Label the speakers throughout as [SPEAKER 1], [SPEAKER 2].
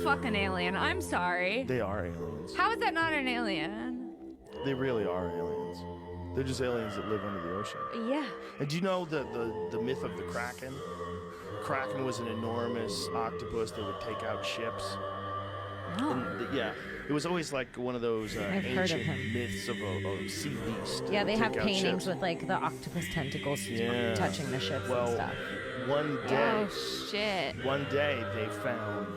[SPEAKER 1] fucking alien. I'm sorry.
[SPEAKER 2] They are aliens.
[SPEAKER 1] How is that not an alien?
[SPEAKER 2] They really are aliens. They're just aliens that live under the ocean.
[SPEAKER 1] Yeah.
[SPEAKER 2] And do you know the myth of the Kraken? Kraken was an enormous octopus that would take out ships.
[SPEAKER 1] No.
[SPEAKER 2] And yeah, it was always like one of those
[SPEAKER 3] I've heard of
[SPEAKER 2] ancient
[SPEAKER 3] him.
[SPEAKER 2] myths of a sea beast.
[SPEAKER 3] Yeah,
[SPEAKER 2] that
[SPEAKER 3] they
[SPEAKER 2] would
[SPEAKER 3] have
[SPEAKER 2] take out
[SPEAKER 3] paintings
[SPEAKER 2] ships.
[SPEAKER 3] with like the octopus tentacles
[SPEAKER 2] Yeah.
[SPEAKER 3] touching the ships
[SPEAKER 2] Well,
[SPEAKER 3] and stuff.
[SPEAKER 2] One day,
[SPEAKER 1] Oh shit.
[SPEAKER 2] one day they found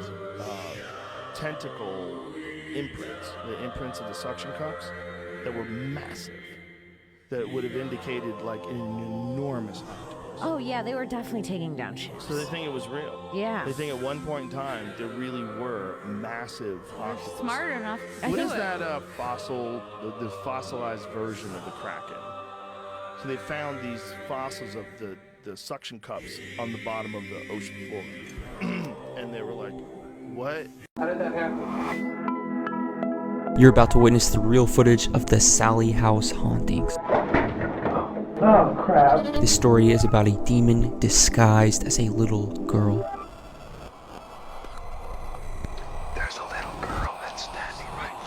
[SPEAKER 2] tentacle imprints, the imprints of the suction cups, that were massive. That would have indicated like an enormous octopus.
[SPEAKER 3] Oh yeah, they were definitely taking down ships.
[SPEAKER 2] So they think it was real.
[SPEAKER 3] Yeah.
[SPEAKER 2] They think at one point in time there really were massive octopuses.
[SPEAKER 1] Smart enough to
[SPEAKER 2] What
[SPEAKER 1] do
[SPEAKER 2] is
[SPEAKER 1] it.
[SPEAKER 2] that fossil, the fossilized version of the Kraken? So they found these fossils of the suction cups on the bottom of the ocean floor. And they were like, what?
[SPEAKER 4] How did that happen?
[SPEAKER 5] You're about to witness the real footage of the Sallie House hauntings.
[SPEAKER 4] Oh, crap.
[SPEAKER 5] This story is about a demon disguised as a little girl.
[SPEAKER 6] There's a little girl that's standing right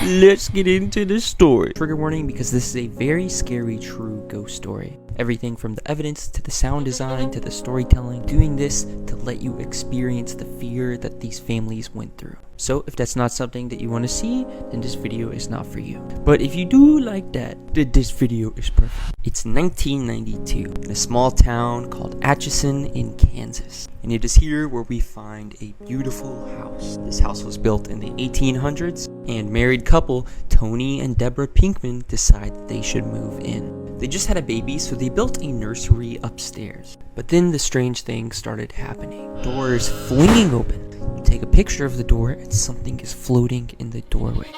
[SPEAKER 6] there.
[SPEAKER 5] Let's get into the story. Trigger warning, because this is a very scary true ghost story. Everything from the evidence to the sound design to the storytelling, doing this to let you experience the fear that these families went through. So if that's not something that you want to see, then this video is not for you. But if you do like that, then this video is perfect. It's 1992 in a small town called Atchison in Kansas. And it is here where we find a beautiful house. This house was built in the 1800s, and married couple Tony and Deborah Pinkman decide that they should move in. They just had a baby, so they built a nursery upstairs. But then the strange things started happening. Doors flinging open. You take a picture of the door and something is floating in the doorway.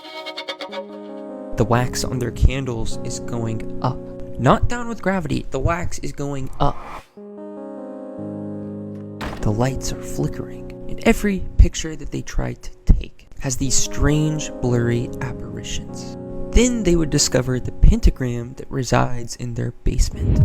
[SPEAKER 5] The wax on their candles is going up. Not down with gravity, the wax is going up. The lights are flickering, and every picture that they try to take has these strange, blurry apparitions. Then they would discover the pentagram that resides in their basement.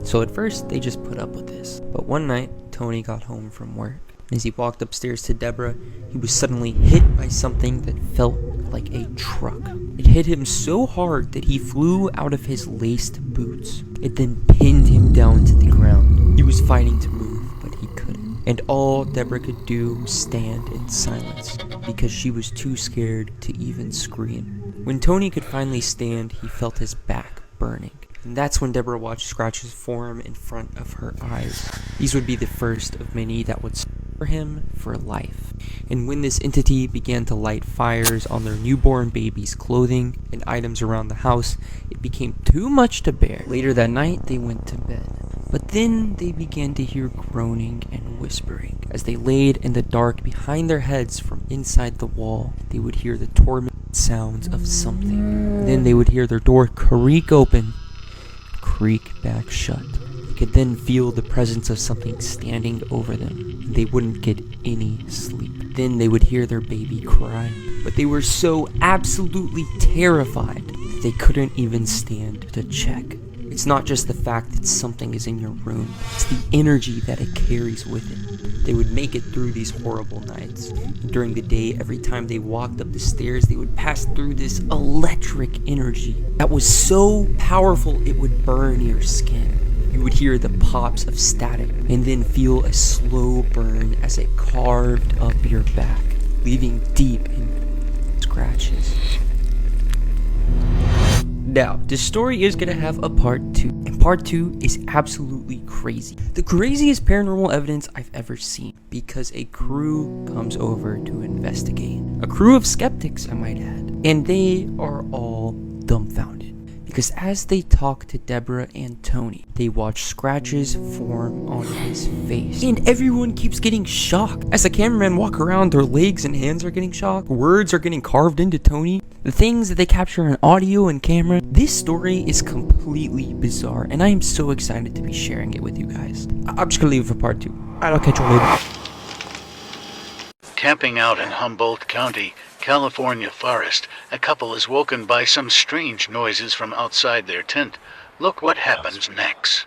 [SPEAKER 5] So at first, they just put up with this. But one night, Tony got home from work. As he walked upstairs to Deborah, he was suddenly hit by something that felt like a truck. It hit him so hard that he flew out of his laced boots. It then pinned him down to the ground. He was fighting to move, but he couldn't. And all Deborah could do was stand in silence, because she was too scared to even scream. When Tony could finally stand, he felt his back burning. And that's when Deborah watched scratches form in front of her eyes. These would be the first of many that would scar him for life. And when this entity began to light fires on their newborn baby's clothing and items around the house, it became too much to bear. Later that night, they went to bed. But then they began to hear groaning and whispering. As they laid in the dark behind their heads from inside the wall, they would hear the tormented sounds of something. Then they would hear their door creak open, creak back shut. They could then feel the presence of something standing over them. They wouldn't get any sleep. Then they would hear their baby cry. But they were so absolutely terrified that they couldn't even stand to check. It's not just the fact that something is in your room, it's the energy that it carries with it. They would make it through these horrible nights. And during the day, every time they walked up the stairs, they would pass through this electric energy that was so powerful it would burn your skin. You would hear the pops of static and then feel a slow burn as it carved up your back, leaving deep in scratches. Now, this story is going to have a part 2, and part 2 is absolutely crazy. The craziest paranormal evidence I've ever seen, because a crew comes over to investigate. A crew of skeptics, I might add. And they are all dumbfounded. Because as they talk to Deborah and Tony, they watch scratches form on his face. And everyone keeps getting shocked. As the cameramen walk around, their legs and hands are getting shocked. Words are getting carved into Tony. The things that they capture on audio and camera. This story is completely bizarre, and I am so excited to be sharing it with you guys. I'm just gonna leave it for part 2. Alright, I'll catch you later.
[SPEAKER 6] Camping out in Humboldt County, California forest, a couple is woken by some strange noises from outside their tent. Look what happens next.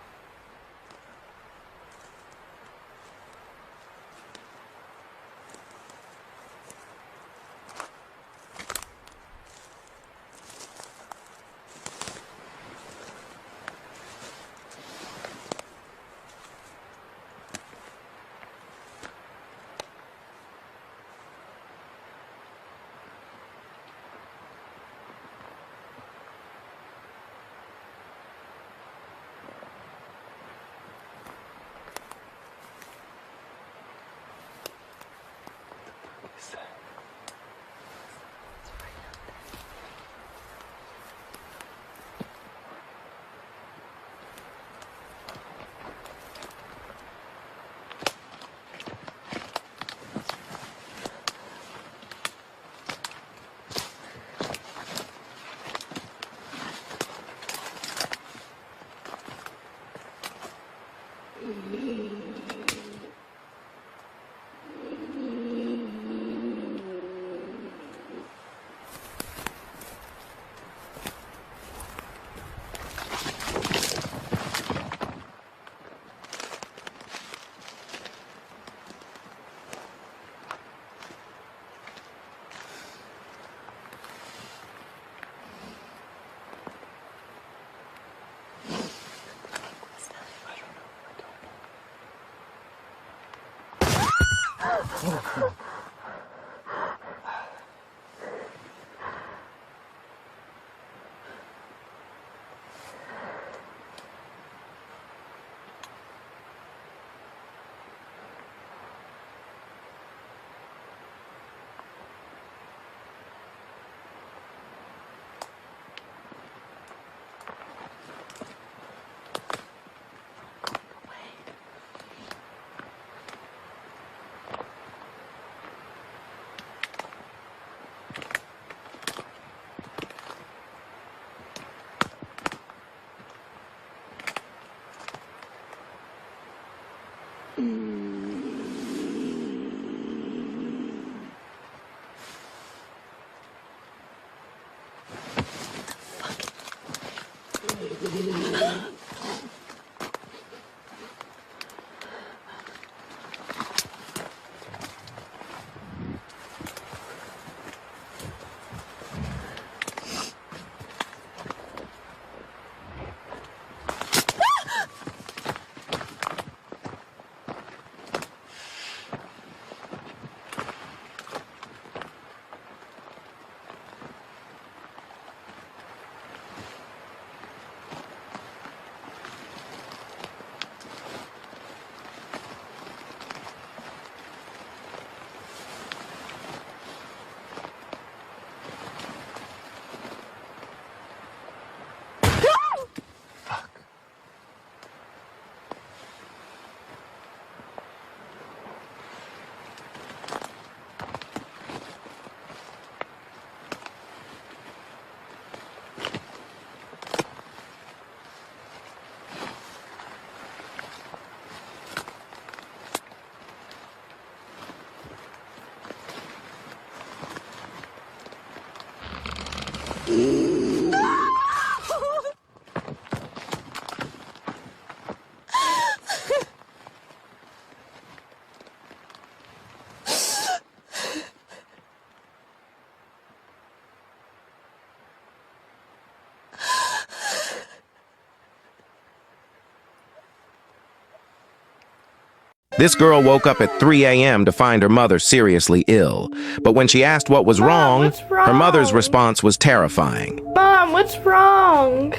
[SPEAKER 7] This girl woke up at 3 a.m. to find her mother seriously ill. But when she asked what was wrong,
[SPEAKER 8] what's wrong?
[SPEAKER 7] her mother's response was terrifying.
[SPEAKER 8] Mom, what's wrong?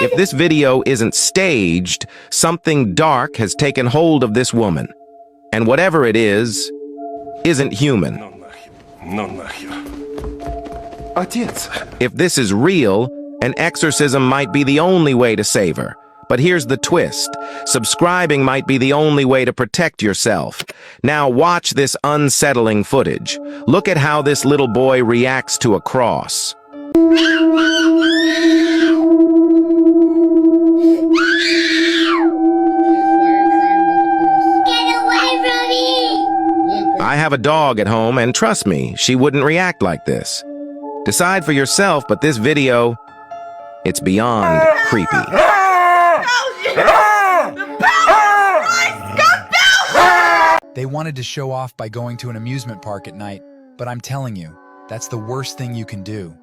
[SPEAKER 7] If this video isn't staged, something dark has taken hold of this woman. And whatever it is, isn't human. If this is real, an exorcism might be the only way to save her. But here's the twist. Subscribing might be the only way to protect yourself. Now watch this unsettling footage. Look at how this little boy reacts to a cross. I have a dog at home, and trust me, she wouldn't react like this. Decide for yourself, but this video, it's beyond creepy.
[SPEAKER 9] They wanted to show off by going to an amusement park at night, but I'm telling you, that's the worst thing you can do.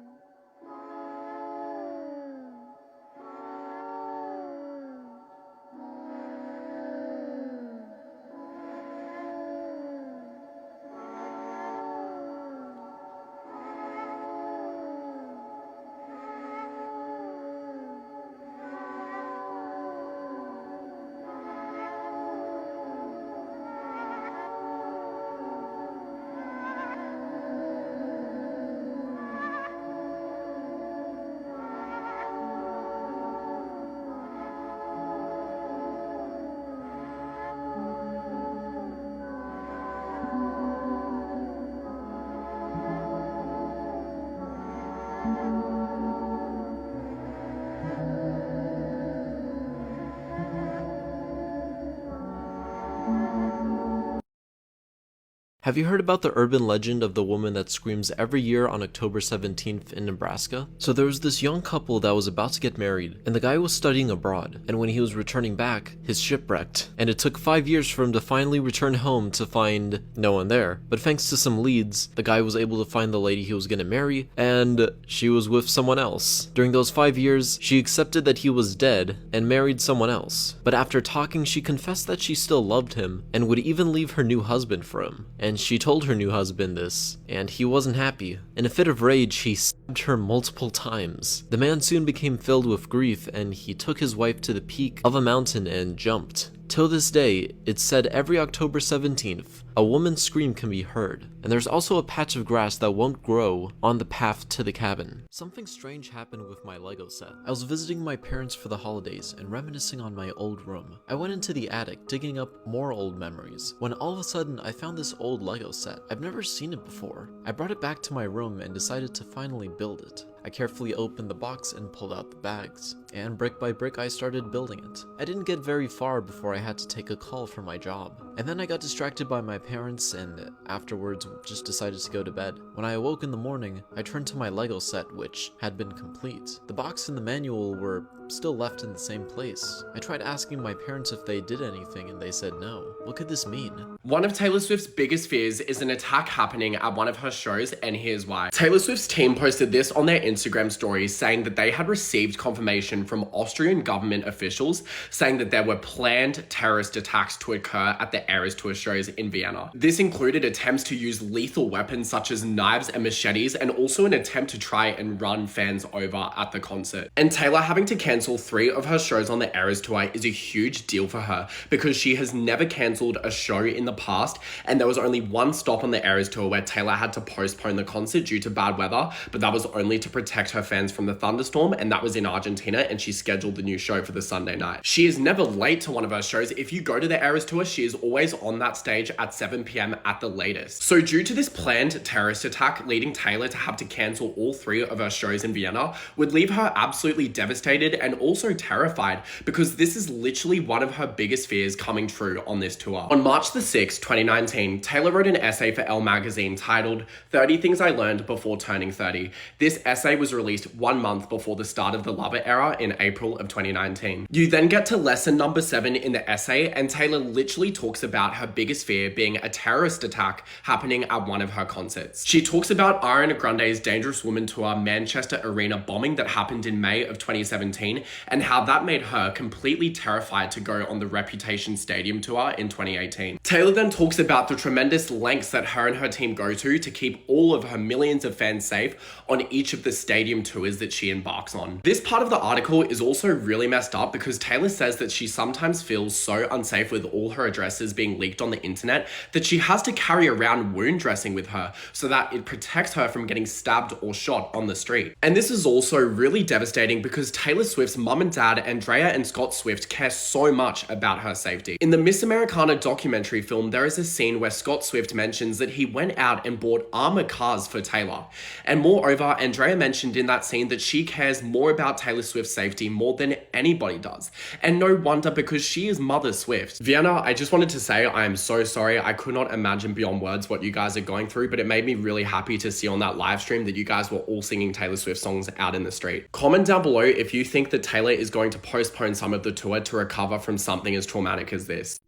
[SPEAKER 10] Have you heard about the urban legend of the woman that screams every year on October 17th in Nebraska? So there was this young couple that was about to get married, and the guy was studying abroad, and when he was returning back, his ship wrecked. And it took 5 years for him to finally return home to find no one there. But thanks to some leads, the guy was able to find the lady he was gonna marry, and she was with someone else. During those 5 years, she accepted that he was dead and married someone else. But after talking, she confessed that she still loved him and would even leave her new husband for him. And she told her new husband this, and he wasn't happy. In a fit of rage, he stabbed her multiple times. The man soon became filled with grief, and he took his wife to the peak of a mountain and jumped. Till this day, it's said every October 17th, a woman's scream can be heard, and there's also a patch of grass that won't grow on the path to the cabin. Something strange happened with my Lego set. I was visiting my parents for the holidays and reminiscing on my old room. I went into the attic, digging up more old memories, when all of a sudden I found this old Lego set. I've never seen it before. I brought it back to my room and decided to finally build it. I carefully opened the box and pulled out the bags, and brick by brick I started building it. I didn't get very far before I had to take a call for my job, and then I got distracted by my parents and afterwards just decided to go to bed. When I awoke in the morning, I turned to my Lego set, which had been complete. The box and the manual were still left in the same place. I tried asking my parents if they did anything and they said no. What could this mean?
[SPEAKER 11] One of Taylor Swift's biggest fears is an attack happening at one of her shows, and here's why. Taylor Swift's team posted this on their Instagram stories, saying that they had received confirmation from Austrian government officials saying that there were planned terrorist attacks to occur at the Eras Tour shows in Vienna. This included attempts to use lethal weapons such as knives and machetes, and also an attempt to try and run fans over at the concert. And Taylor having to cancel 3 of her shows on the Eras Tour is a huge deal for her, because she has never cancelled a show in the past, and there was only one stop on the Eras Tour where Taylor had to postpone the concert due to bad weather, but that was only to protect her fans from the thunderstorm, and that was in Argentina, and she scheduled the new show for the Sunday night. She is never late to one of her shows. If you go to the Eras Tour, she is always on that stage at 7 p.m. at the latest. So due to this planned terrorist attack, leading Taylor to have to cancel all 3 of her shows in Vienna would leave her absolutely devastated and also terrified, because this is literally one of her biggest fears coming true on this tour. On March the 6th, 2019, Taylor wrote an essay for Elle magazine titled 30 Things I Learned Before Turning 30. This essay was released 1 month before the start of the Lover era in April of 2019. You then get to lesson number 7 in the essay, and Taylor literally talks about her biggest fear being a terrorist attack happening at one of her concerts. She talks about Ariana Grande's Dangerous Woman tour Manchester Arena bombing that happened in May of 2017, and how that made her completely terrified to go on the Reputation Stadium tour in 2018. Taylor then talks about the tremendous lengths that her and her team go to keep all of her millions of fans safe on each of the stadium tours that she embarks on. This part of the article is also really messed up, because Taylor says that she sometimes feels so unsafe with all her addresses being leaked on the internet that she has to carry around wound dressing with her so that it protects her from getting stabbed or shot on the street. And this is also really devastating, because Taylor Swift's mum and dad, Andrea and Scott Swift, care so much about her safety. In the Miss Americana documentary film, there is a scene where Scott Swift mentions that he went out and bought armored cars for Taylor. And moreover, Andrea mentioned in that scene that she cares more about Taylor Swift's safety more than anybody does. And no wonder, because she is Mother Swift. Vienna, I just wanted to say I am so sorry. I could not imagine beyond words what you guys are going through, but it made me really happy to see on that live stream that you guys were all singing Taylor Swift songs out in the street. Comment down below if you think that Taylor is going to postpone some of the tour to recover from something as traumatic as this.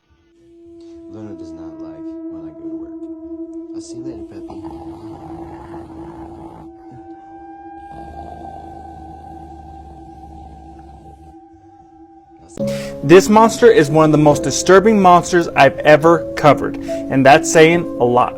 [SPEAKER 12] Luna does not like when I go to work. I'll see you later, Peppy.
[SPEAKER 13] This monster is one of the most disturbing monsters I've ever covered, and that's saying a lot.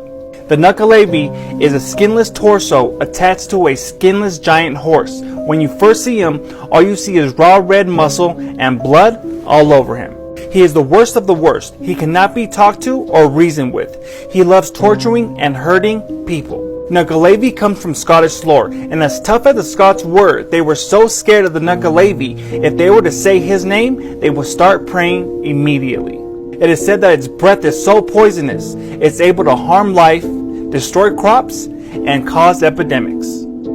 [SPEAKER 13] The Nuku'alobi is a skinless torso attached to a skinless giant horse. When you first see him, all you see is raw red muscle and blood all over him. He is the worst of the worst. He cannot be talked to or reasoned with. He loves torturing and hurting people. Nuku'alobi comes from Scottish lore, and as tough as the Scots were, they were so scared of the Nuku'alobi, if they were to say his name, they would start praying immediately. It is said that its breath is so poisonous, it's able to harm life, destroy crops, and cause epidemics.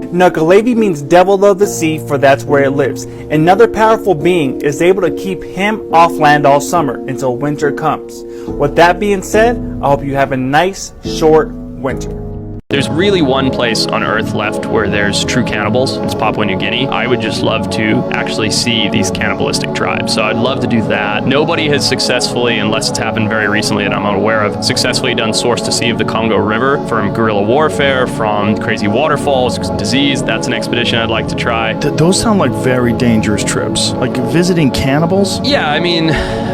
[SPEAKER 13] Nukkalevi means devil of the sea, for that's where it lives. Another powerful being is able to keep him off land all summer until winter comes. With that being said, I hope you have a nice, short winter.
[SPEAKER 14] There's really one place on Earth left where there's true cannibals. It's Papua New Guinea. I would just love to actually see these cannibalistic tribes. So I'd love to do that. Nobody has successfully, unless it's happened very recently that I'm unaware of, successfully done source to sea of the Congo River from guerrilla warfare, from crazy waterfalls, disease. That's an expedition I'd like to try.
[SPEAKER 2] Those sound like very dangerous trips. Like visiting cannibals?
[SPEAKER 14] Yeah, I mean,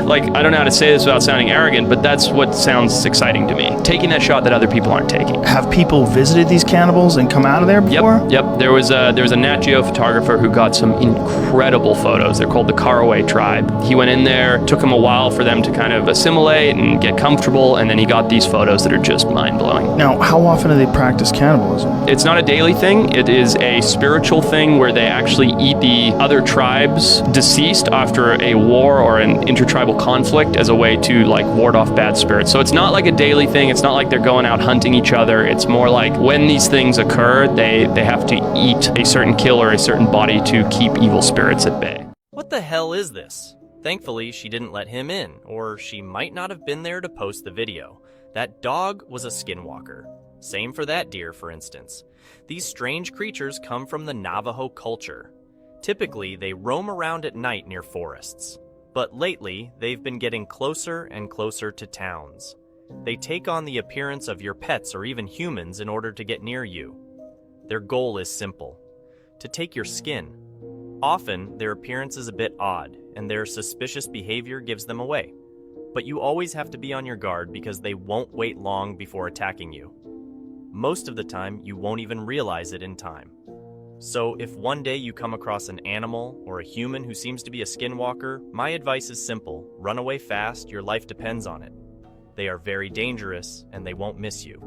[SPEAKER 14] like, I don't know how to say this without sounding arrogant, but that's what sounds exciting to me. Taking that shot that other people aren't taking.
[SPEAKER 2] Have people visited these cannibals and come out of there before?
[SPEAKER 14] Yep. There was a Nat Geo photographer who got some incredible photos. They're called the Karaway tribe. He went in there, took him a while for them to kind of assimilate and get comfortable, and then he got these photos that are just mind-blowing.
[SPEAKER 2] Now, how often do they practice cannibalism?
[SPEAKER 14] It's not a daily thing. It is a spiritual thing where they actually eat the other tribes deceased after a war or an intertribal conflict as a way to like ward off bad spirits. So it's not like a daily thing. It's not like they're going out hunting each other. It's more like when these things occur, they have to eat a certain kill or a certain body to keep evil spirits at bay.
[SPEAKER 15] What the hell is this? Thankfully, she didn't let him in, or she might not have been there to post the video. That dog was a skinwalker. Same for that deer, for instance. These strange creatures come from the Navajo culture. Typically, they roam around at night near forests. But lately, they've been getting closer and closer to towns. They take on the appearance of your pets or even humans in order to get near you. Their goal is simple: to take your skin. Often, their appearance is a bit odd, and their suspicious behavior gives them away. But you always have to be on your guard because they won't wait long before attacking you. Most of the time, you won't even realize it in time. So if one day you come across an animal or a human who seems to be a skinwalker, my advice is simple: run away fast, your life depends on it. They are very dangerous, and they won't miss you.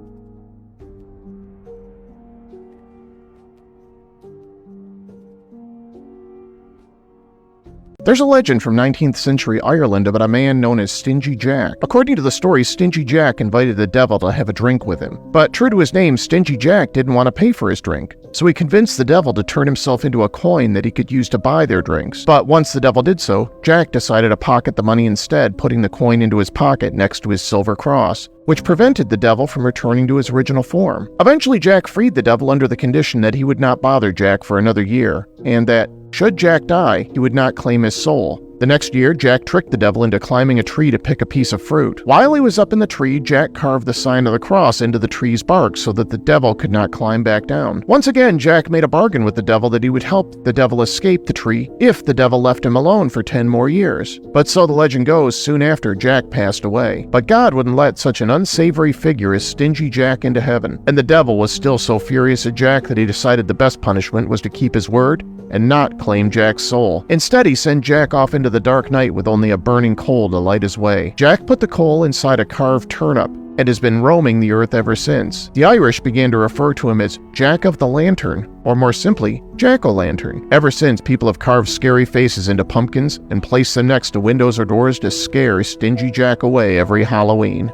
[SPEAKER 16] There's a legend from 19th century Ireland about a man known as Stingy Jack. According to the story, Stingy Jack invited the devil to have a drink with him. But true to his name, Stingy Jack didn't want to pay for his drink. So he convinced the devil to turn himself into a coin that he could use to buy their drinks. But once the devil did so, Jack decided to pocket the money instead, putting the coin into his pocket next to his silver cross, which prevented the devil from returning to his original form. Eventually, Jack freed the devil under the condition that he would not bother Jack for another year, and that, should Jack die, he would not claim his soul. The next year, Jack tricked the devil into climbing a tree to pick a piece of fruit. While he was up in the tree, Jack carved the sign of the cross into the tree's bark so that the devil could not climb back down. Once again, Jack made a bargain with the devil that he would help the devil escape the tree if the devil left him alone for 10 more years. But so the legend goes, soon after, Jack passed away. But God wouldn't let such an unsavory figure as Stingy Jack into heaven, and the devil was still so furious at Jack that he decided the best punishment was to keep his word and not claim Jack's soul. Instead, he sent Jack off into the dark night with only a burning coal to light his way. Jack put the coal inside a carved turnip and has been roaming the earth ever since. The Irish began to refer to him as Jack of the Lantern, or more simply, Jack-o'-lantern. Ever since, people have carved scary faces into pumpkins and placed them next to windows or doors to scare Stingy Jack away every Halloween.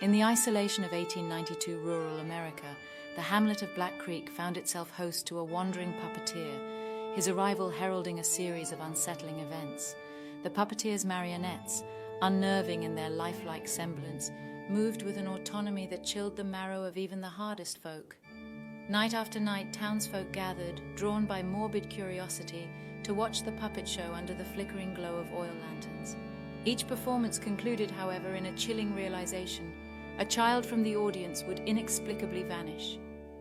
[SPEAKER 17] In the isolation of 1892 rural America, the hamlet of Black Creek found itself host to a wandering puppeteer, his arrival heralding a series of unsettling events. The puppeteer's marionettes, unnerving in their lifelike semblance, moved with an autonomy that chilled the marrow of even the hardest folk. Night after night, townsfolk gathered, drawn by morbid curiosity, to watch the puppet show under the flickering glow of oil lanterns. Each performance concluded, however, in a chilling realization. A child from the audience would inexplicably vanish.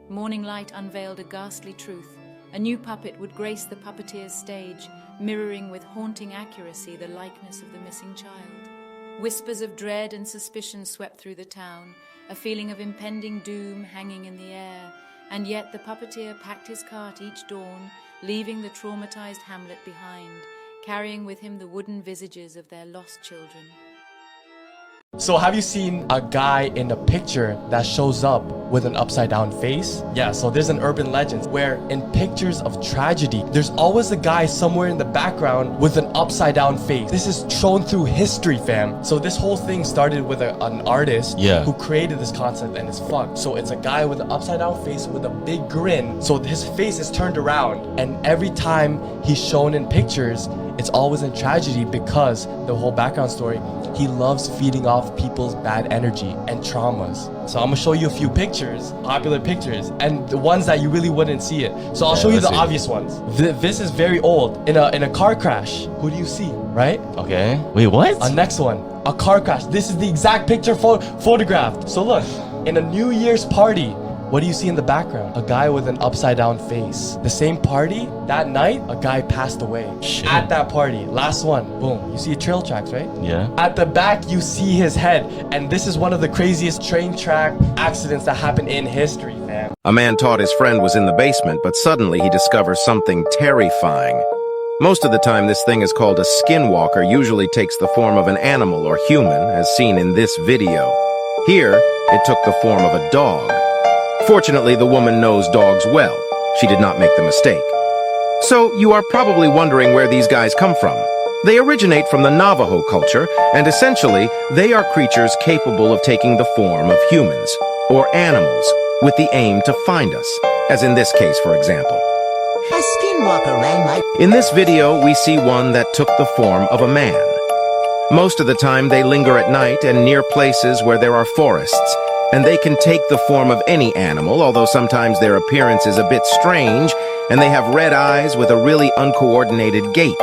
[SPEAKER 17] Morning light unveiled a ghastly truth. A new puppet would grace the puppeteer's stage, mirroring with haunting accuracy the likeness of the missing child. Whispers of dread and suspicion swept through the town, a feeling of impending doom hanging in the air, and yet the puppeteer packed his cart each dawn, leaving the traumatized hamlet behind, carrying with him the wooden visages of their lost children.
[SPEAKER 18] So have you seen a guy in a picture that shows up with an upside down face? Yeah, so there's an urban legend where in pictures of tragedy, there's always a guy somewhere in the background with an upside down face. This is shown through history, fam. So this whole thing started with an artist who created this concept, and it's fucked. So it's a guy with an upside down face with a big grin. So his face is turned around, and every time he's shown in pictures, it's always in tragedy because the whole background story, he loves feeding off people's bad energy and traumas. So I'm gonna show you a few pictures, popular pictures, and the ones that you really wouldn't see it. So I'll show you the obvious ones. This is very old. In a car crash, who do you see, right?
[SPEAKER 19] Okay. Wait, what?
[SPEAKER 18] Next one, a car crash. This is the exact picture photographed. So look, in a New Year's party, what do you see in the background? A guy with an upside down face. The same party, that night, a guy passed away. Shit. At that party. Last one, boom. You see trail tracks, right?
[SPEAKER 19] Yeah.
[SPEAKER 18] At the back, you see his head. And this is one of the craziest train track accidents that happened in history, fam.
[SPEAKER 7] A man thought his friend was in the basement, but suddenly he discovers something terrifying. Most of the time, this thing is called a skinwalker, usually takes the form of an animal or human, as seen in this video. Here, it took the form of a dog. Fortunately, the woman knows dogs well. She did not make the mistake. So, you are probably wondering where these guys come from. They originate from the Navajo culture, and essentially, they are creatures capable of taking the form of humans, or animals, with the aim to find us, as in this case, for example.
[SPEAKER 20] A skinwalker ran my...
[SPEAKER 7] In this video, we see one that took the form of a man. Most of the time, they linger at night and near places where there are forests, and they can take the form of any animal, although sometimes their appearance is a bit strange, and they have red eyes with a really uncoordinated gait.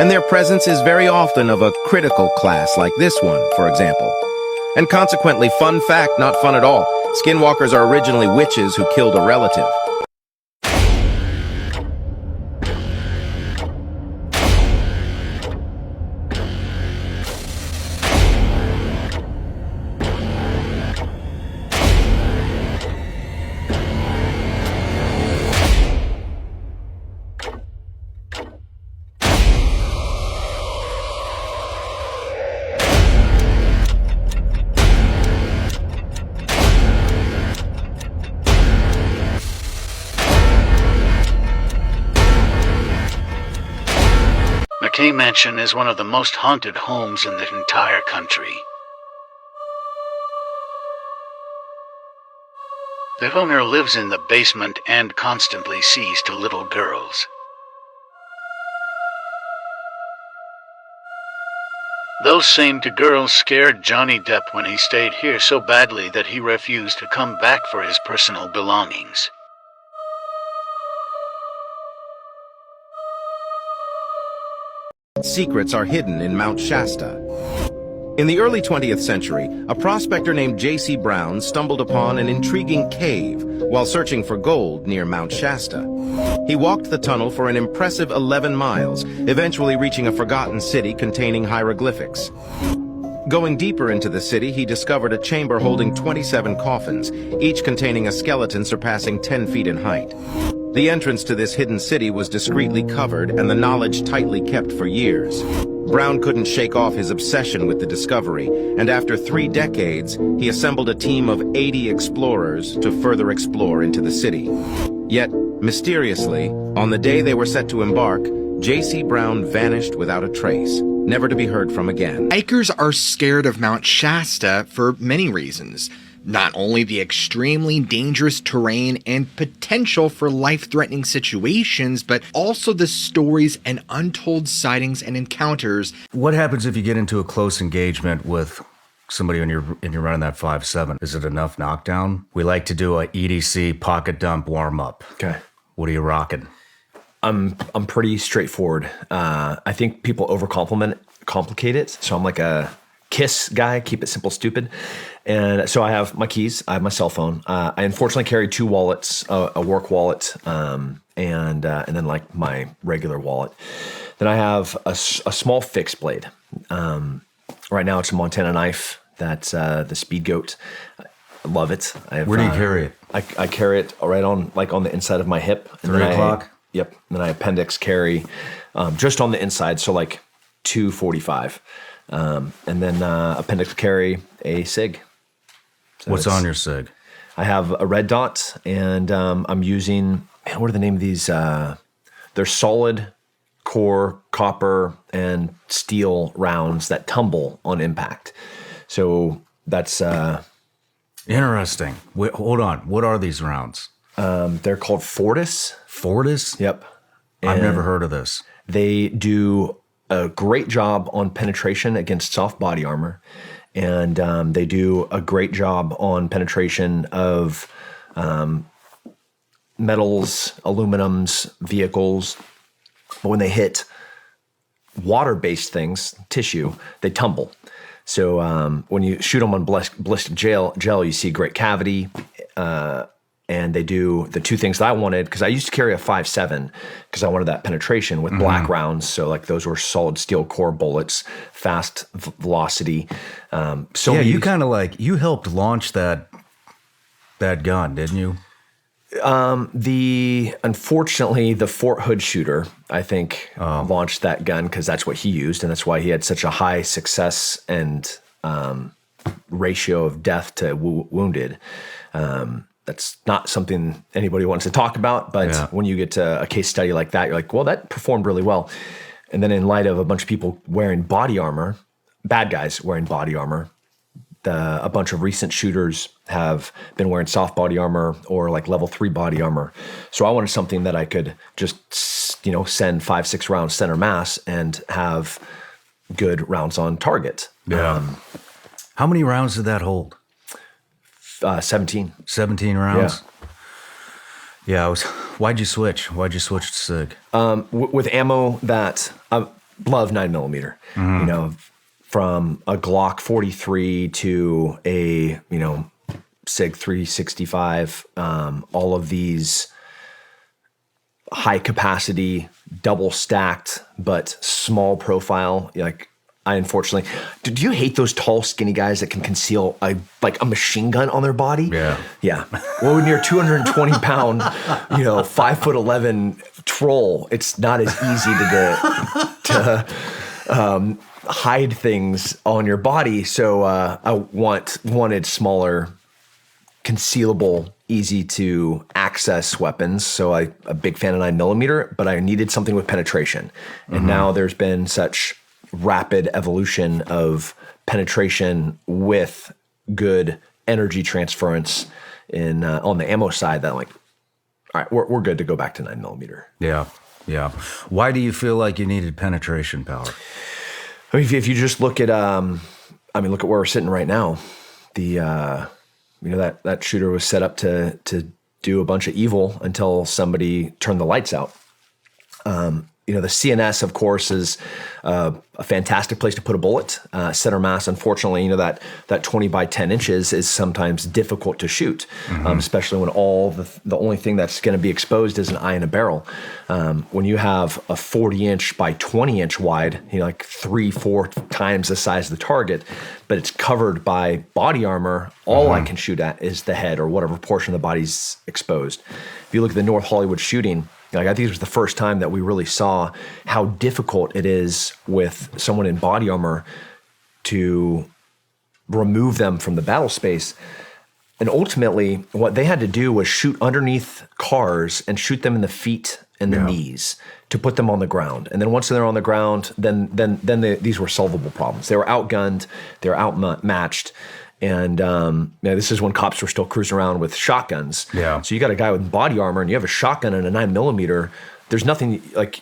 [SPEAKER 7] And their presence is very often of a critical class, like this one, for example. And consequently, fun fact, not fun at all, skinwalkers are originally witches who killed a relative.
[SPEAKER 6] McKay Mansion is one of the most haunted homes in the entire country. The owner lives in the basement and constantly sees to little girls. Those same two girls scared Johnny Depp when he stayed here so badly that he refused to come back for his personal belongings.
[SPEAKER 7] Secrets are hidden in Mount Shasta. In the early 20th century, a prospector named J.C. Brown stumbled upon an intriguing cave while searching for gold near Mount Shasta. He walked the tunnel for an impressive 11 miles, eventually reaching a forgotten city containing hieroglyphics. Going deeper into the city, he discovered a chamber holding 27 coffins, each containing a skeleton surpassing 10 feet in height. The entrance to this hidden city was discreetly covered and the knowledge tightly kept for years. Brown couldn't shake off his obsession with the discovery, and after 3 decades, he assembled a team of 80 explorers to further explore into the city. Yet, mysteriously, on the day they were set to embark, J.C. Brown vanished without a trace, never to be heard from again.
[SPEAKER 21] Hikers are scared of Mount Shasta for many reasons. Not only the extremely dangerous terrain and potential for life-threatening situations, but also the stories and untold sightings and encounters.
[SPEAKER 22] What happens if you get into a close engagement with somebody and you're running that 5.7? Is it enough knockdown? We like to do a EDC pocket dump warm-up.
[SPEAKER 23] Okay.
[SPEAKER 22] What are you rocking?
[SPEAKER 23] I'm pretty straightforward. I think people overcomplicate it. So I'm like a KISS guy, keep it simple, stupid. And so I have my keys, I have my cell phone. I unfortunately carry 2 wallets, a work wallet, and then like my regular wallet. Then I have a small fixed blade. Right now it's a Montana knife. That's the Speed Goat. I love it. Where
[SPEAKER 22] do you carry it?
[SPEAKER 23] I carry it right on the inside of my hip.
[SPEAKER 22] 3 o'clock?
[SPEAKER 23] Yep. And then I appendix carry just on the inside, so like 245. And then appendix carry a SIG. So
[SPEAKER 22] What's on your SIG?
[SPEAKER 23] I have a red dot, and I'm using, man, what are the name of these? They're solid core copper and steel rounds that tumble on impact. So that's
[SPEAKER 22] interesting. Wait, hold on. What are these rounds?
[SPEAKER 23] They're called Fortis.
[SPEAKER 22] Fortis?
[SPEAKER 23] Yep.
[SPEAKER 22] I've never heard of this.
[SPEAKER 23] They do a great job on penetration against soft body armor, and they do a great job on penetration of metals, aluminums, vehicles. But when they hit water-based things, tissue, they tumble. So when you shoot them on ballistic gel, you see great cavity. And they do the two things that I wanted, because I used to carry a 5.7 because I wanted that penetration with black rounds. So like those were solid steel core bullets, fast velocity. So
[SPEAKER 22] yeah, you kind of like, you helped launch that gun, didn't you?
[SPEAKER 23] Unfortunately, the Fort Hood shooter, I think, launched that gun because that's what he used, and that's why he had such a high success and ratio of death to wounded. That's not something anybody wants to talk about, but when you get to a case study like that, you're like, well, that performed really well. And then in light of a bunch of people wearing body armor, bad guys wearing body armor, a bunch of recent shooters have been wearing soft body armor or like level 3 body armor. So I wanted something that I could just, send 5-6 rounds center mass and have good rounds on target.
[SPEAKER 22] Yeah. How many rounds did that hold?
[SPEAKER 23] 17.
[SPEAKER 22] 17 rounds? Yeah. Why'd you switch? Why'd you switch to SIG?
[SPEAKER 23] With ammo that I love 9mm, from a Glock 43 to a, SIG 365, all of these high capacity, double stacked, but small profile, I unfortunately, do you hate those tall, skinny guys that can conceal a machine gun on their body?
[SPEAKER 22] Yeah.
[SPEAKER 23] Yeah. Well, when you're a 220 pound, 5'11" troll, it's not as easy to hide things on your body. So I wanted smaller, concealable, easy to access weapons. So I'm a big fan of 9mm, but I needed something with penetration. And now there's been such rapid evolution of penetration with good energy transference on the ammo side that I'm like, all right, we're good to go back to 9mm.
[SPEAKER 22] Yeah. Why do you feel like you needed penetration power?
[SPEAKER 23] I mean, if you just look at, look at where we're sitting right now. That shooter was set up to do a bunch of evil until somebody turned the lights out. The CNS, of course, is a fantastic place to put a bullet. Center mass, unfortunately, that 20 by 10 inches is sometimes difficult to shoot, especially when the only thing that's going to be exposed is an eye and a barrel. When you have a 40-inch by 20-inch wide, like 3-4 times the size of the target, but it's covered by body armor, all I can shoot at is the head or whatever portion of the body's exposed. If you look at the North Hollywood shooting, I think it was the first time that we really saw how difficult it is with someone in body armor to remove them from the battle space. And ultimately, what they had to do was shoot underneath cars and shoot them in the feet and the knees to put them on the ground. And then once they're on the ground, then these were solvable problems. They were outgunned, they were outmatched. And this is when cops were still cruising around with shotguns.
[SPEAKER 22] Yeah.
[SPEAKER 23] So you got a guy with body armor and you have a shotgun and a 9mm. There's nothing like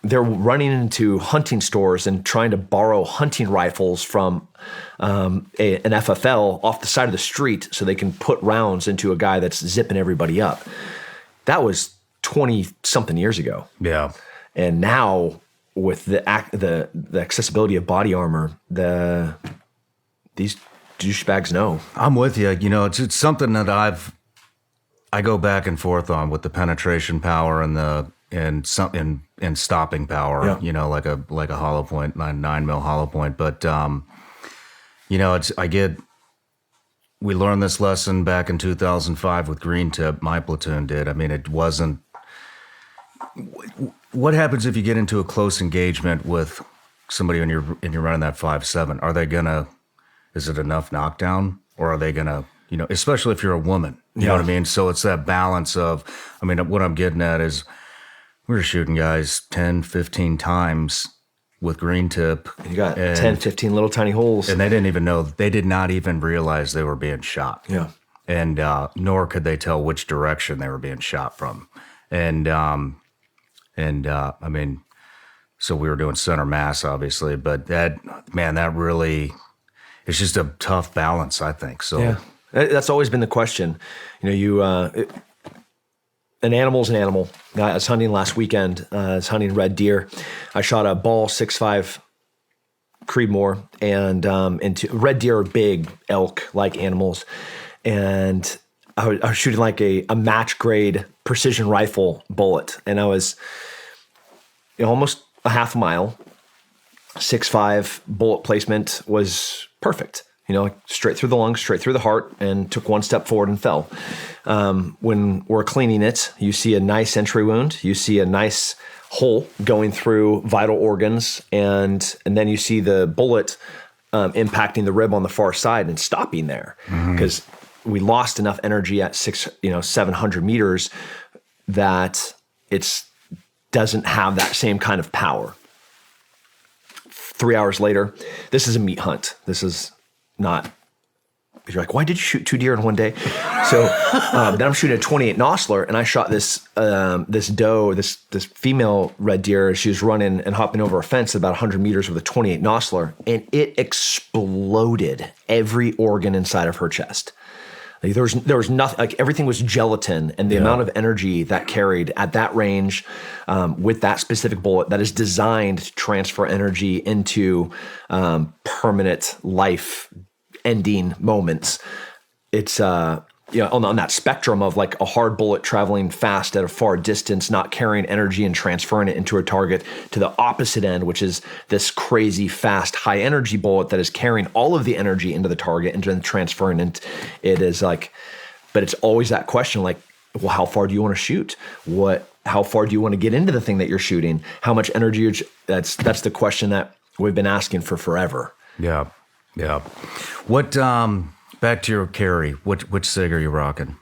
[SPEAKER 23] they're running into hunting stores and trying to borrow hunting rifles from an FFL off the side of the street so they can put rounds into a guy that's zipping everybody up. That was 20 something years ago.
[SPEAKER 22] Yeah.
[SPEAKER 23] And now with the accessibility of body armor, these douchebags know.
[SPEAKER 22] I'm with you. It's something that I go back and forth on with the penetration power and stopping power.
[SPEAKER 23] Yeah.
[SPEAKER 22] Like a hollow point, 9mm hollow point. But we learned this lesson back in 2005 with Green Tip. My platoon did. I mean, it wasn't. What happens if you get into a close engagement with somebody when you're running that 5.7, are they gonna? Is it enough knockdown, or are they gonna? Especially if you're a woman, you know what I mean. So it's that balance of. I mean, what I'm getting at is we were shooting guys 10, 15 times with green tip.
[SPEAKER 23] You got 10, 15 little tiny holes.
[SPEAKER 22] And they did not even realize they were being shot.
[SPEAKER 23] Yeah.
[SPEAKER 22] And nor could they tell which direction they were being shot from. And I mean, so we were doing center mass, obviously, but that really, it's just a tough balance, I think. So
[SPEAKER 23] yeah. That's always been the question. An animal's an animal. I was hunting last weekend. I was hunting red deer. I shot a ball 6.5 Creedmoor, and red deer are big elk-like animals. And I was shooting like a match grade precision rifle bullet, and I was almost a half a mile. 6.5 bullet placement was perfect. Straight through the lungs, straight through the heart, and took one step forward and fell. When we're cleaning it, you see a nice entry wound. You see a nice hole going through vital organs, and then you see the bullet impacting the rib on the far side and stopping there because we lost enough energy at 700 meters that it doesn't have that same kind of power. 3 hours later, this is a meat hunt. This is not, you're like, why did you shoot 2 deer in one day? So then I'm shooting a 28 Nosler, and I shot this doe, this female red deer. She was running and hopping over a fence at about 100 meters with a 28 Nosler, and it exploded every organ inside of her chest. Like there was nothing, like everything was gelatin, and the amount of energy that carried at that range with that specific bullet that is designed to transfer energy into permanent life-ending moments. It's on that spectrum of like a hard bullet traveling fast at a far distance, not carrying energy and transferring it into a target, to the opposite end, which is this crazy fast high energy bullet that is carrying all of the energy into the target and then transferring it. It is like, but it's always that question, like, well, how far do you want to shoot? How far do you want to get into the thing that you're shooting? How much energy? That's the question that we've been asking for forever.
[SPEAKER 22] Yeah. What? Back to your carry. Which SIG are you rocking?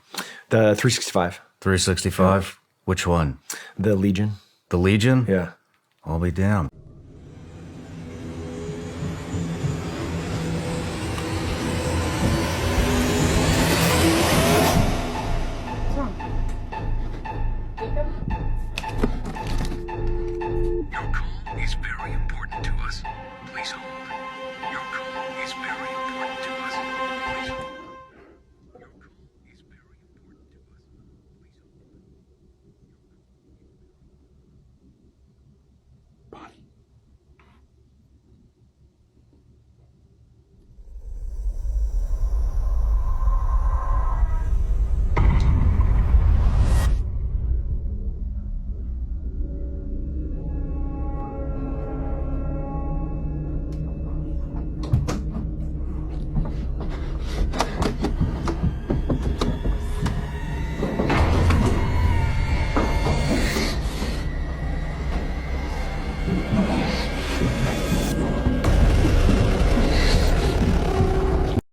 [SPEAKER 23] The 365.
[SPEAKER 22] 365?
[SPEAKER 23] Yeah.
[SPEAKER 22] Which one?
[SPEAKER 23] The Legion.
[SPEAKER 22] The Legion?
[SPEAKER 23] Yeah.
[SPEAKER 22] I'll be down.
[SPEAKER 6] Your call is very important to us. Please hold. Your call is very important to us. Please hold. Your call is very important to us. Please hold. Bonnie.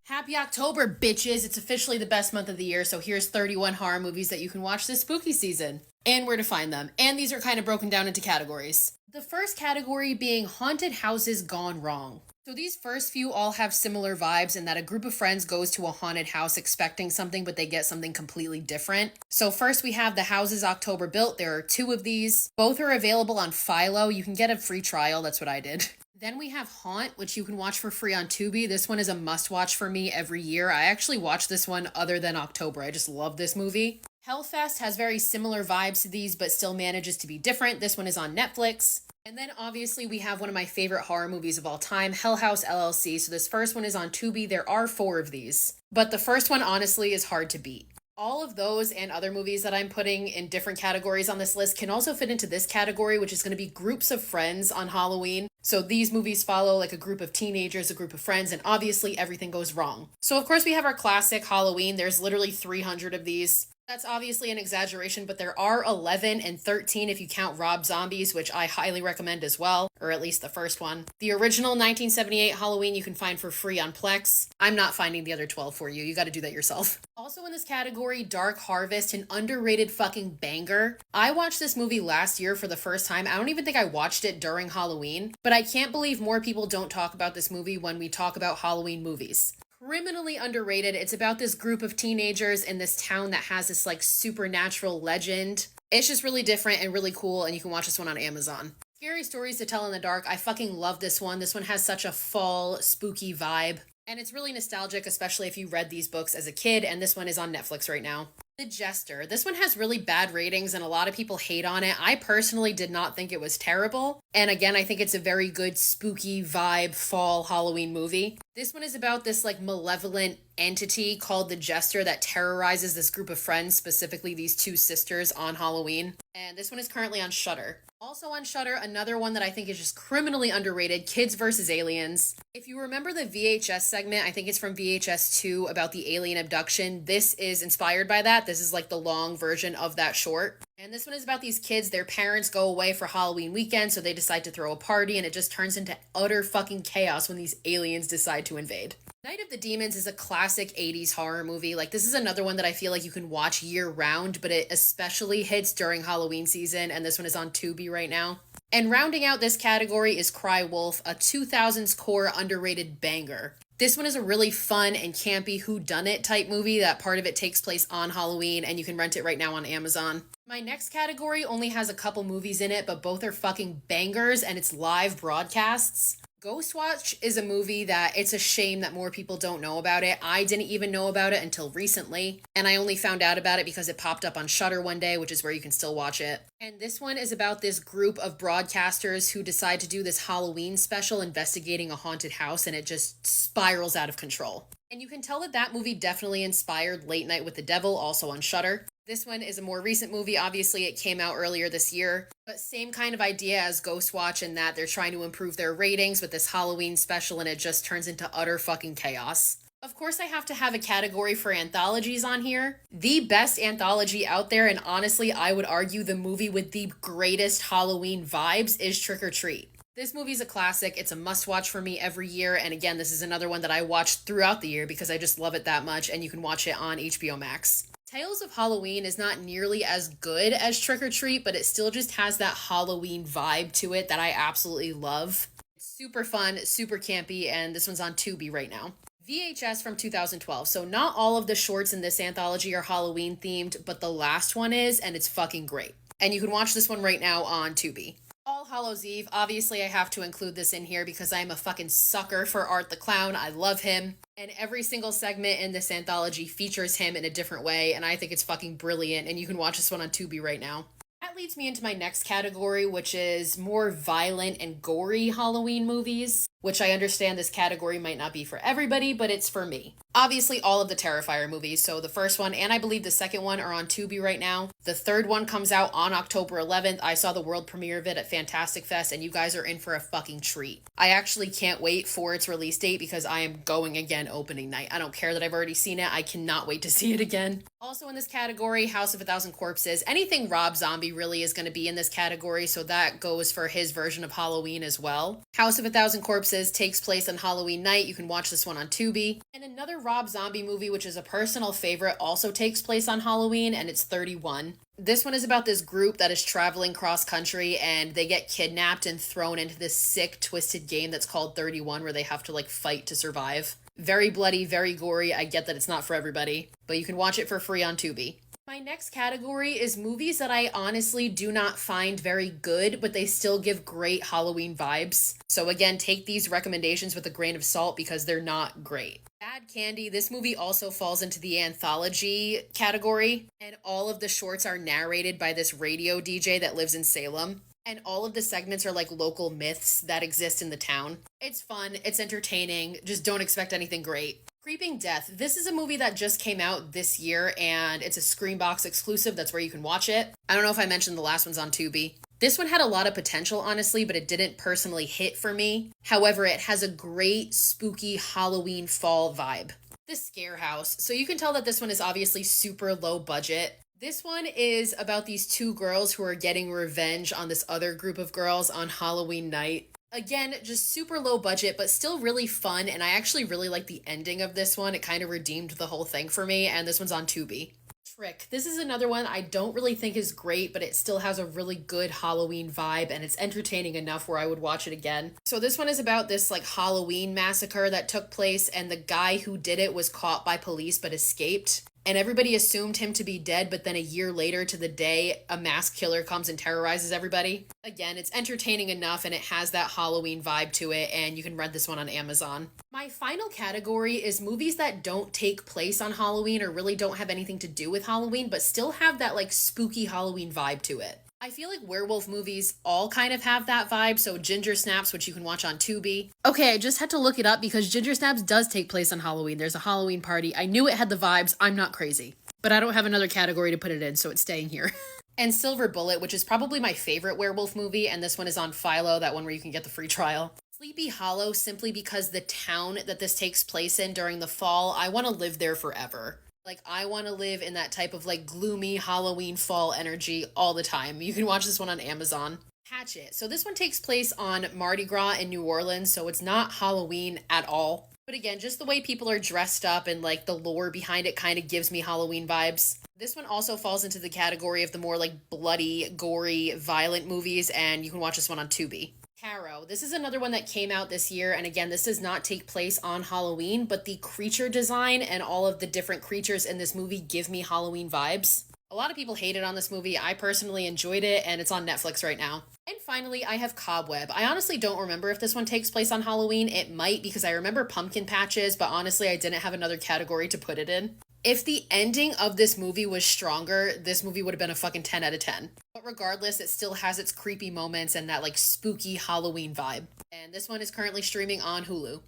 [SPEAKER 1] Happy October, bitches! It's officially the best month of the year, so here's 31 horror movies that you can watch this spooky season, and where to find them. And these are kind of broken down into categories. The first category being haunted houses gone wrong. So these first few all have similar vibes in that a group of friends goes to a haunted house expecting something, but they get something completely different. So first we have The Houses October Built. There are 2 of these. Both are available on Philo. You can get a free trial. That's what I did. Then we have Haunt, which you can watch for free on Tubi. This one is a must-watch for me every year. I actually watch this one other than October. I just love this movie. Hellfest has very similar vibes to these, but still manages to be different. This one is on Netflix. And then obviously we have one of my favorite horror movies of all time, Hell House LLC. So this first one is on Tubi. There are 4 of these, but the first one honestly is hard to beat. All of those and other movies that I'm putting in different categories on this list can also fit into this category, which is going to be groups of friends on Halloween. So these movies follow like a group of teenagers, a group of friends, and obviously everything goes wrong. So of course we have our classic Halloween. There's literally 300 of these. That's obviously an exaggeration, but there are 11 and 13 if you count Rob Zombies, which I highly recommend as well, or at least the first one. The original 1978 Halloween you can find for free on Plex. I'm not finding the other 12 for you. You gotta do that yourself. Also in this category, Dark Harvest, an underrated fucking banger. I watched this movie last year for the first time. I don't even think I watched it during Halloween, but I can't believe more people don't talk about this movie when we talk about Halloween movies. Criminally underrated. It's about this group of teenagers in this town that has this like supernatural legend. It's just really different and really cool, and you can watch this one on Amazon. Scary Stories to Tell in the Dark. I fucking love this one. This one has such a fall, spooky vibe, and it's really nostalgic, especially if you read these books as a kid, and this one is on Netflix right now. The Jester. This one has really bad ratings and a lot of people hate on it. I personally did not think it was terrible. And again, I think it's a very good spooky vibe fall Halloween movie. This one is about this like malevolent entity called the Jester that terrorizes this group of friends, specifically these two sisters on Halloween. And this one is currently on Shudder. Also on Shudder, another one that I think is just criminally underrated, Kids vs. Aliens. If you remember the VHS segment, I think it's from VHS 2 about the alien abduction. This is inspired by that. This is like the long version of that short. And this one is about these kids. Their parents go away for Halloween weekend, so they decide to throw a party, and it just turns into utter fucking chaos when these aliens decide to invade. Night of the Demons is a classic 80s horror movie. Like, this is another one that I feel like you can watch year round, but it especially hits during Halloween season, and this one is on Tubi right now. And rounding out this category is Cry Wolf, a 2000s core underrated banger. This one is a really fun and campy whodunit type movie that part of it takes place on Halloween, and you can rent it right now on Amazon. My next category only has a couple movies in it, but both are fucking bangers, and it's live broadcasts. Ghostwatch is a movie that it's a shame that more people don't know about it. I didn't even know about it until recently, and I only found out about it because it popped up on Shudder one day, which is where you can still watch it. And this one is about this group of broadcasters who decide to do this Halloween special investigating a haunted house, and it just spirals out of control. And you can tell that that movie definitely inspired Late Night with the Devil, also on Shudder. This one is a more recent movie. Obviously, it came out earlier this year, but same kind of idea as Ghostwatch in that they're trying to improve their ratings with this Halloween special, and it just turns into utter fucking chaos. Of course, I have to have a category for anthologies on here. The best anthology out there, and honestly, I would argue the movie with the greatest Halloween vibes, is Trick or Treat. This movie's a classic. It's a must-watch for me every year, and again, this is another one that I watch throughout the year because I just love it that much, and you can watch it on HBO Max. Tales of Halloween is not nearly as good as Trick or Treat, but it still just has that Halloween vibe to it that I absolutely love. It's super fun, super campy, and this one's on Tubi right now. VHS from 2012. So not all of the shorts in this anthology are Halloween themed, but the last one is, and it's fucking great. And you can watch this one right now on Tubi. All Hallows Eve. Obviously, I have to include this in here because I'm a fucking sucker for Art the Clown. I love him. And every single segment in this anthology features him in a different way, and I think it's fucking brilliant, and you can watch this one on Tubi right now. That leads me into my next category, which is more violent and gory Halloween movies, which I understand this category might not be for everybody, but it's for me. Obviously, all of the Terrifier movies, so the first one and I believe the second one are on Tubi right now. The third one comes out on October 11th. I saw the world premiere of it at Fantastic Fest, and you guys are in for a fucking treat. I actually can't wait for its release date because I am going again opening night. I don't care that I've already seen it. I cannot wait to see it again. Also in this category, House of a Thousand Corpses. Anything Rob Zombie really is going to be in this category, so that goes for his version of Halloween as well. House of a Thousand Corpses takes place on Halloween night. You can watch this one on Tubi. And another Rob Zombie movie, which is a personal favorite, also takes place on Halloween, and it's 31. This one is about this group that is traveling cross country, and they get kidnapped and thrown into this sick, twisted game that's called 31, where they have to like fight to survive. Very bloody, very gory. I get that it's not for everybody, but you can watch it for free on Tubi. My next category is movies that I honestly do not find very good, but they still give great Halloween vibes. So again, take these recommendations with a grain of salt because they're not great. Bad Candy, this movie also falls into the anthology category, and all of the shorts are narrated by this radio DJ that lives in Salem. And all of the segments are like local myths that exist in the town. It's fun, it's entertaining, just don't expect anything great. Creeping Death. This is a movie that just came out this year, and it's a Screambox exclusive. That's where you can watch it. I don't know if I mentioned the last one's on Tubi. This one had a lot of potential, honestly, but it didn't personally hit for me. However, it has a great spooky Halloween fall vibe. The Scare House. So you can tell that this one is obviously super low budget. This one is about these two girls who are getting revenge on this other group of girls on Halloween night. Again, just super low budget, but still really fun, and I actually really like the ending of this one. It kind of redeemed the whole thing for me, and this one's on Tubi. Trick. This is another one I don't really think is great, but it still has a really good Halloween vibe, and it's entertaining enough where I would watch it again. So this one is about this like Halloween massacre that took place, and the guy who did it was caught by police but escaped. And everybody assumed him to be dead, but then a year later to the day, a masked killer comes and terrorizes everybody. Again, it's entertaining enough and it has that Halloween vibe to it, and you can rent this one on Amazon. My final category is movies that don't take place on Halloween or really don't have anything to do with Halloween, but still have that like spooky Halloween vibe to it. I feel like werewolf movies all kind of have that vibe, so Ginger Snaps, which you can watch on Tubi. Okay, I just had to look it up because Ginger Snaps does take place on Halloween. There's a Halloween party. I knew it had the vibes. I'm not crazy. But I don't have another category to put it in, so it's staying here. And Silver Bullet, which is probably my favorite werewolf movie, and this one is on Philo, that one where you can get the free trial. Sleepy Hollow, simply because the town that this takes place in during the fall, I want to live there forever. Like, I want to live in that type of, like, gloomy Halloween fall energy all the time. You can watch this one on Amazon. Hatchet. So this one takes place on Mardi Gras in New Orleans, so it's not Halloween at all. But again, just the way people are dressed up and, like, the lore behind it kind of gives me Halloween vibes. This one also falls into the category of the more, like, bloody, gory, violent movies, and you can watch this one on Tubi. Tarot. This is another one that came out this year, and again, this does not take place on Halloween, but the creature design and all of the different creatures in this movie give me Halloween vibes. A lot of people hated on this movie. I personally enjoyed it, and it's on Netflix right now. And finally, I have Cobweb. I honestly don't remember if this one takes place on Halloween. It might, because I remember pumpkin patches, but honestly, I didn't have another category to put it in. If the ending of this movie was stronger, this movie would have been a fucking 10 out of 10. But regardless, it still has its creepy moments and that like spooky Halloween vibe. And this one is currently streaming on Hulu.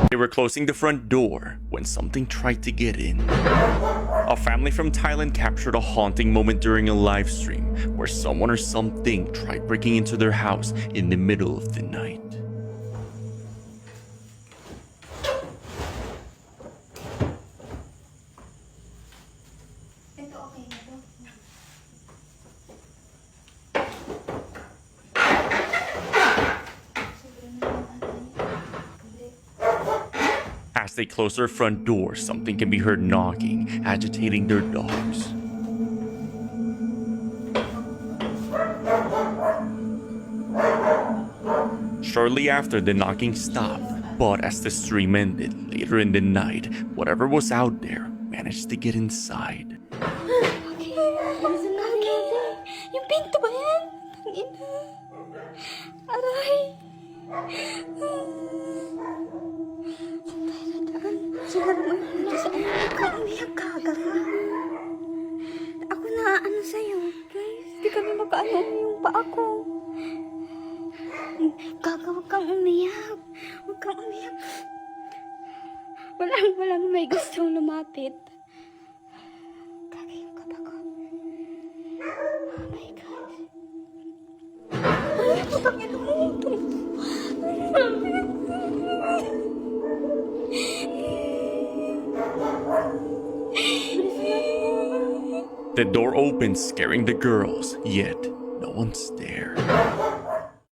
[SPEAKER 3] They were closing the front door when something tried to get in. A family from Thailand captured a haunting moment during a live stream where someone or something tried breaking into their house in the middle of the night. As they close their front door, something can be heard knocking, agitating their dogs. Shortly after, the knocking stopped, but as the stream ended later in the night, whatever was out there managed to get inside.
[SPEAKER 4] Yung pinto ba yan? Tangina. Aray. Siguro mo yung saan. Ikaw umiyak ka, gaga. Ako na ano sa'yo. Guys, di kami makaano yung paa ko. Gaga, huwag kang umiyak. Huwag kang umiyak. Walang may gustong lumapit. Gaga yung kaba ko. Oh my God. Ay, putang ina mo.
[SPEAKER 3] The door opens, scaring the girls, yet no one's there.